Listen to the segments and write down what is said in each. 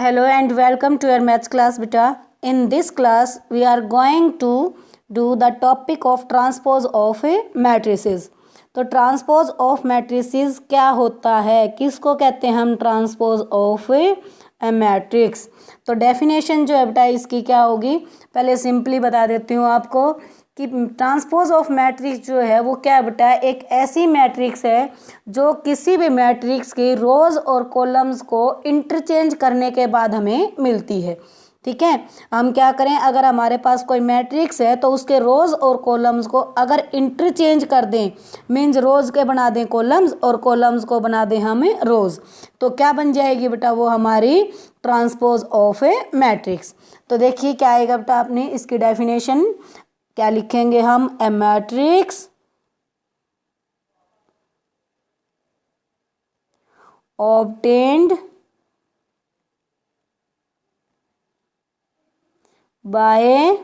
Hello and welcome to your maths class beta. In this class we are going to do the topic of transpose of a matrices. तो transpose of matrices क्या होता है, किसको कहते हैं हम transpose of a matrix. तो definition जो है बेटा इसकी क्या होगी, पहले सिंपली बता देती हूँ आपको कि ट्रांसपोज ऑफ मैट्रिक्स जो है वो क्या बेटा एक ऐसी मैट्रिक्स है जो किसी भी मैट्रिक्स की रोज और कॉलम्स को इंटरचेंज करने के बाद हमें मिलती है। ठीक है, हम क्या करें, अगर हमारे पास कोई मैट्रिक्स है तो उसके रोज और कॉलम्स को अगर इंटरचेंज कर दें, मीन्स रोज के बना दें कॉलम्स और कॉलम्स को बना दें हमें रोज, तो क्या बन जाएगी बेटा वो हमारी ट्रांसपोज ऑफ ए मैट्रिक्स। तो देखिए क्या आएगा बेटा, आपने इसकी डेफिनेशन क्या लिखेंगे हम, ए matrix obtained by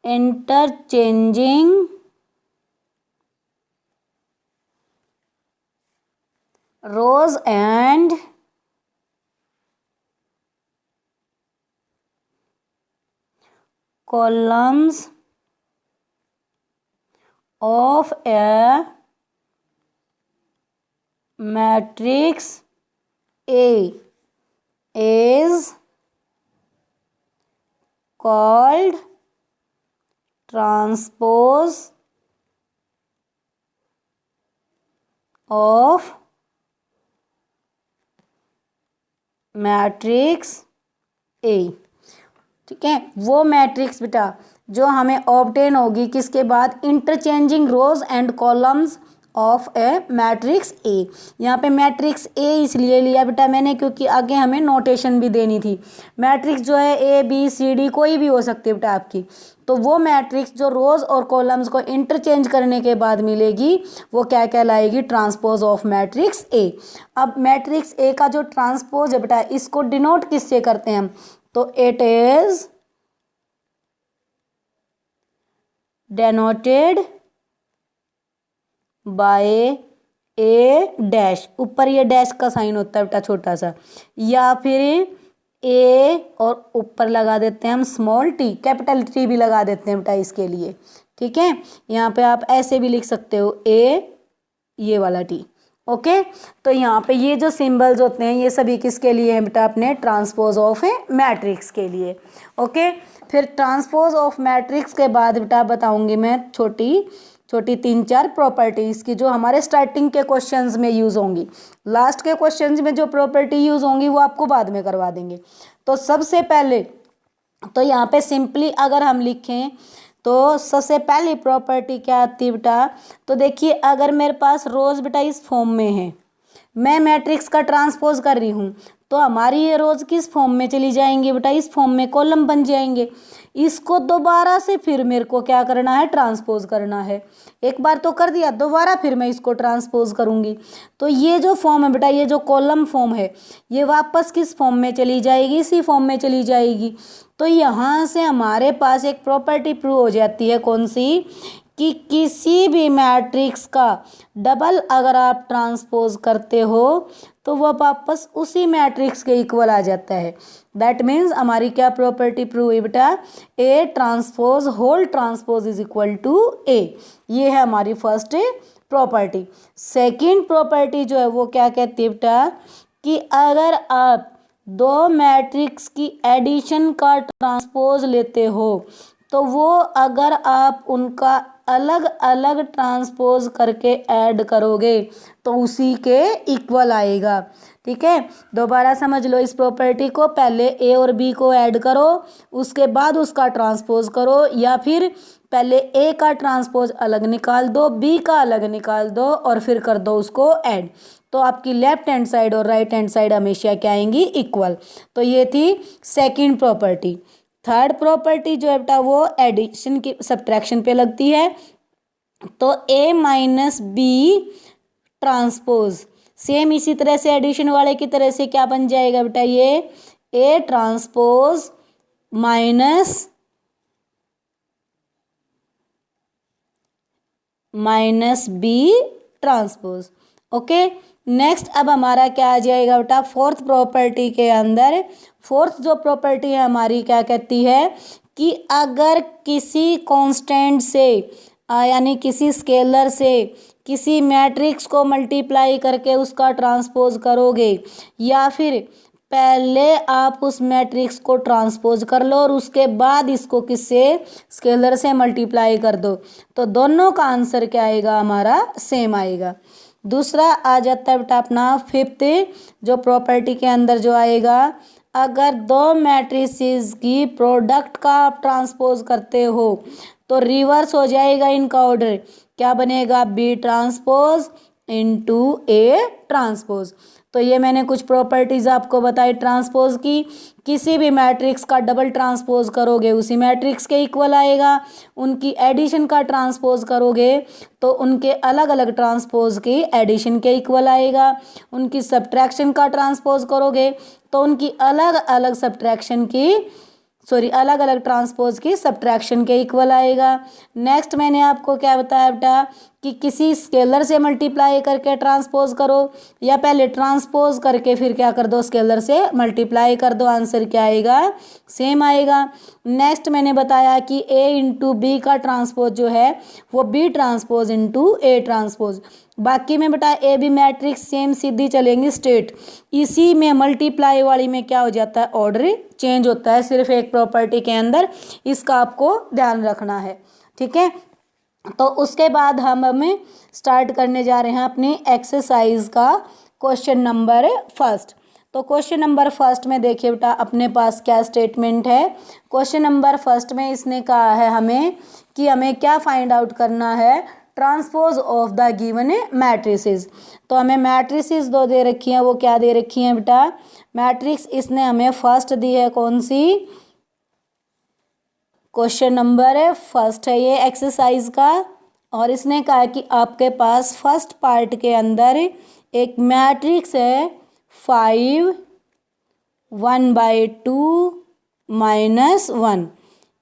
interchanging rows and columns of a matrix A is called transpose of matrix A. ठीक है, वो मैट्रिक्स बेटा जो हमें ऑब्टेन होगी किसके बाद, interchanging rows and columns of a matrix A. यहाँ पे मैट्रिक्स ए इसलिए लिया बेटा मैंने क्योंकि आगे हमें नोटेशन भी देनी थी। मैट्रिक्स जो है ए बी सी डी कोई भी हो सकती है बेटा आपकी, तो वो मैट्रिक्स जो रोज और कॉलम्स को इंटरचेंज करने के बाद मिलेगी वो क्या कहलाएगी, ट्रांसपोज ऑफ मैट्रिक्स ए। अब मैट्रिक्स ए का जो ट्रांसपोज है बेटा इसको डिनोट किससे करते हैं हम, तो it is denoted by A dash, ऊपर ये डैश का साइन होता है बेटा छोटा सा, या फिर ए और ऊपर लगा देते हैं हम स्मॉल टी, कैपिटल टी भी लगा देते हैं बेटा इसके लिए। ठीक है, यहाँ पे आप ऐसे भी लिख सकते हो ए ये वाला टी। ओके, तो यहाँ पे ये जो सिंबल्स होते हैं ये सभी किसके लिए हैं बेटा, अपने ट्रांसपोज ऑफ ए मैट्रिक्स के लिए। ओके, फिर ट्रांसपोज ऑफ मैट्रिक्स के बाद बेटा बताऊंगी मैं छोटी छोटी 3-4 प्रॉपर्टीज की जो हमारे स्टार्टिंग के क्वेश्चंस में यूज होंगी। लास्ट के क्वेश्चंस में जो प्रॉपर्टी यूज होंगी वो आपको बाद में करवा देंगे। तो सबसे पहले तो यहाँ पे सिंपली अगर हम लिखें तो सबसे पहली प्रॉपर्टी क्या आती है बेटा, तो देखिए अगर मेरे पास रोज बेटा इस फॉर्म में है, मैं मैट्रिक्स का ट्रांसपोज कर रही हूँ, तो हमारी ये रोज किस फॉर्म में चली जाएंगी बेटा, इस फॉर्म में कॉलम बन जाएंगे। इसको दोबारा से फिर मेरे को क्या करना है, ट्रांसपोज करना है। एक बार तो कर दिया, दोबारा फिर मैं इसको ट्रांसपोज करूँगी, तो ये जो फॉर्म है बेटा, ये जो कॉलम फॉर्म है ये वापस किस फॉर्म में चली जाएगी, इसी फॉर्म में चली जाएगी। तो यहाँ से हमारे पास एक प्रॉपर्टी प्रूव हो जाती है, कौन सी, कि किसी भी मैट्रिक्स का डबल अगर आप ट्रांसपोज करते हो तो वह वापस उसी मैट्रिक्स के इक्वल आ जाता है। दैट मीन्स हमारी क्या प्रॉपर्टी प्रूव हुई बेटा, A transpose whole transpose is equal to A. ये है हमारी फर्स्ट प्रॉपर्टी। सेकंड प्रॉपर्टी जो है वो क्या कहती है बेटा, कि अगर आप दो मैट्रिक्स की एडिशन का ट्रांसपोज लेते हो तो वो अगर आप उनका अलग अलग ट्रांसपोज करके ऐड करोगे तो उसी के इक्वल आएगा। ठीक है, दोबारा समझ लो इस प्रॉपर्टी को, पहले ए और बी को ऐड करो उसके बाद उसका ट्रांसपोज करो, या फिर पहले ए का ट्रांसपोज अलग निकाल दो, बी का अलग निकाल दो और फिर कर दो उसको ऐड, तो आपकी लेफ्ट हैंड साइड और राइट हैंड साइड हमेशा क्या आएंगी, इक्वल। तो ये थी सेकंड प्रॉपर्टी। थर्ड प्रॉपर्टी जो है बेटा वो एडिशन की सब्ट्रैक्शन पे लगती है, तो ए माइनस बी ट्रांसपोज, सेम इसी तरह से एडिशन वाले की तरह से क्या बन जाएगा बेटा, ये A transpose minus B transpose. Okay. Next अब हमारा क्या आ जाएगा बेटा, फोर्थ प्रॉपर्टी के अंदर फोर्थ जो प्रॉपर्टी है हमारी क्या कहती है कि अगर किसी कांस्टेंट से यानी किसी स्केलर से किसी मैट्रिक्स को मल्टीप्लाई करके उसका ट्रांसपोज करोगे, या फिर पहले आप उस मैट्रिक्स को ट्रांसपोज कर लो और उसके बाद इसको किससे, स्केलर से मल्टीप्लाई कर दो, तो दोनों का आंसर क्या आएगा हमारा, सेम आएगा। दूसरा आ जाता है बेटा अपना फिफ्थ जो प्रॉपर्टी के अंदर जो आएगा, अगर दो मैट्रिसेस की प्रोडक्ट का आप ट्रांसपोज करते हो तो रिवर्स हो जाएगा इनका ऑर्डर, क्या बनेगा, B transpose into A transpose. तो ये मैंने कुछ प्रॉपर्टीज आपको बताई ट्रांसपोज की, किसी भी मैट्रिक्स का डबल ट्रांसपोज करोगे उसी मैट्रिक्स के इक्वल आएगा, उनकी एडिशन का ट्रांसपोज करोगे तो उनके अलग अलग ट्रांसपोज की एडिशन के इक्वल आएगा, उनकी सब्ट्रैक्शन का ट्रांसपोज करोगे तो उनकी अलग अलग सब्ट्रैक्शन की अलग अलग ट्रांसपोज की सब्ट्रैक्शन के इक्वल आएगा। नेक्स्ट मैंने आपको क्या बताया बेटा कि किसी स्केलर से मल्टीप्लाई करके ट्रांसपोज करो, या पहले ट्रांसपोज करके फिर क्या कर दो, स्केलर से मल्टीप्लाई कर दो, आंसर क्या आएगा, सेम आएगा। नेक्स्ट मैंने बताया कि ए इंटू बी का ट्रांसपोज जो है वो B transpose into A transpose. बाकी में बेटा ए बी मैट्रिक्स सेम सीधी चलेंगी स्ट्रेट, इसी में मल्टीप्लाई वाली में क्या हो जाता है, ऑर्डर चेंज होता है सिर्फ एक प्रॉपर्टी के अंदर, इसका आपको ध्यान रखना है, ठीक है। तो उसके बाद हम हमें स्टार्ट करने जा रहे हैं अपनी एक्सरसाइज का क्वेश्चन नंबर फर्स्ट। तो क्वेश्चन नंबर फर्स्ट में देखिए बेटा अपने पास क्या स्टेटमेंट है। क्वेश्चन नंबर फर्स्ट में इसने कहा है हमें कि हमें क्या फाइंड आउट करना है, transpose of the given matrices. तो हमें मैट्रिसेस दो दे रखी हैं, वो क्या दे रखी हैं बेटा, मैट्रिक्स इसने हमें फर्स्ट दी है, कौन सी, क्वेश्चन नंबर फर्स्ट है ये एक्सरसाइज का, और इसने कहा कि आपके पास फर्स्ट पार्ट के अंदर एक मैट्रिक्स है 5 1/2 -1,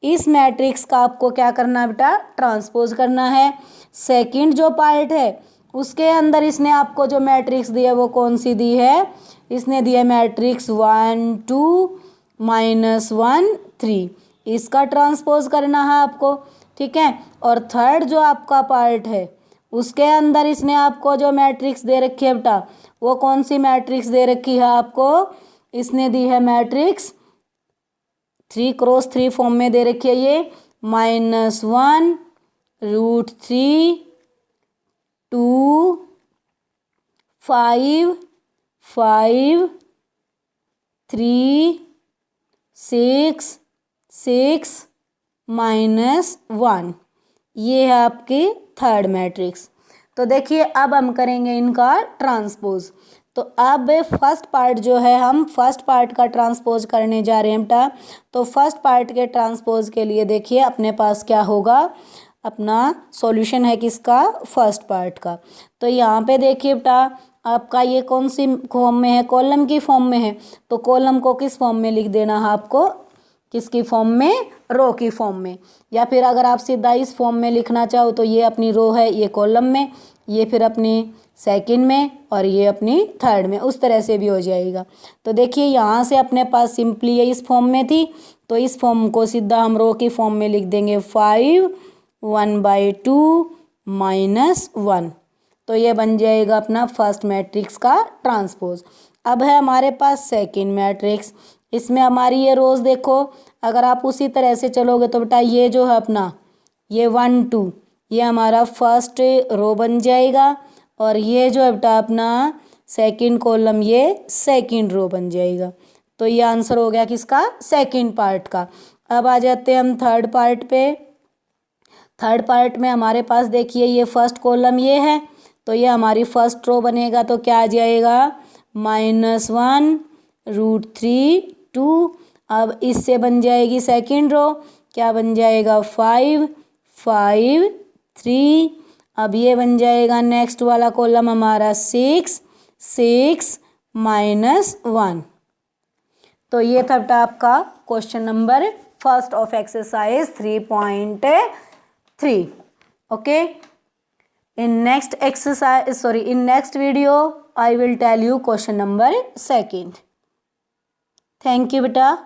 इस मैट्रिक्स का आपको क्या करना है बेटा, ट्रांसपोज करना है। सेकंड जो पार्ट है उसके अंदर इसने आपको जो मैट्रिक्स दी है वो कौन सी दी है, इसने दी है मैट्रिक्स 1 2 -1 3, इसका ट्रांसपोज करना है आपको, ठीक है। और थर्ड जो आपका पार्ट है उसके अंदर इसने आपको जो मैट्रिक्स दे रखी है बेटा वो कौन सी मैट्रिक्स दे रखी है आपको, इसने दी है मैट्रिक्स 3x3 फॉर्म में दे रखी है ये, -1 √3 2 5 5 3 6 6 -1, ये है आपकी थर्ड मैट्रिक्स। तो देखिए अब हम करेंगे इनका ट्रांसपोज। तो अब फर्स्ट पार्ट जो है हम फर्स्ट पार्ट का ट्रांसपोज करने जा रहे हैं बेटा। तो फर्स्ट पार्ट के ट्रांसपोज के लिए देखिए अपने पास क्या होगा, अपना सॉल्यूशन है किसका, फर्स्ट पार्ट का। तो यहाँ पे देखिए बेटा आपका ये कौन सी फॉर्म में है, कॉलम की फॉर्म में है, तो कॉलम को किस फॉर्म में लिख देना है आपको, किसकी फॉर्म में, रो की फॉर्म में, या फिर अगर आप सीधा इस फॉर्म में लिखना चाहो तो ये अपनी रो है, ये कॉलम में, ये फिर अपनी सेकंड में और ये अपनी थर्ड में, उस तरह से भी हो जाएगा। तो देखिए यहाँ से अपने पास सिंपली ये इस फॉर्म में थी तो इस फॉर्म को सीधा हम रो की फॉर्म में लिख देंगे 5 1/2 -1, तो ये बन जाएगा अपना फर्स्ट मैट्रिक्स का ट्रांसपोज। अब है हमारे पास सेकंड मैट्रिक्स, इसमें हमारी ये रोज़ देखो, अगर आप उसी तरह से चलोगे तो बेटा ये जो है अपना ये 1 2 ये हमारा फर्स्ट रो बन जाएगा, और ये जो है बेटा अपना सेकंड कॉलम ये सेकंड रो बन जाएगा। तो ये आंसर हो गया किसका, सेकंड पार्ट का। अब आ जाते हैं हम थर्ड पार्ट पे। थर्ड पार्ट में हमारे पास देखिए ये फर्स्ट कॉलम ये है, तो ये हमारी फर्स्ट रो बनेगा, तो क्या आ जाएगा -1 √3 2, अब इससे बन जाएगी सेकंड रो, क्या बन जाएगा 5 5 3, अब ये बन जाएगा नेक्स्ट वाला कॉलम हमारा 6 6 -1। तो ये था बेटा आपका question number first of exercise 3.3। Okay, In next exercise, sorry, in next video I will tell you question number 2. Thank you beta.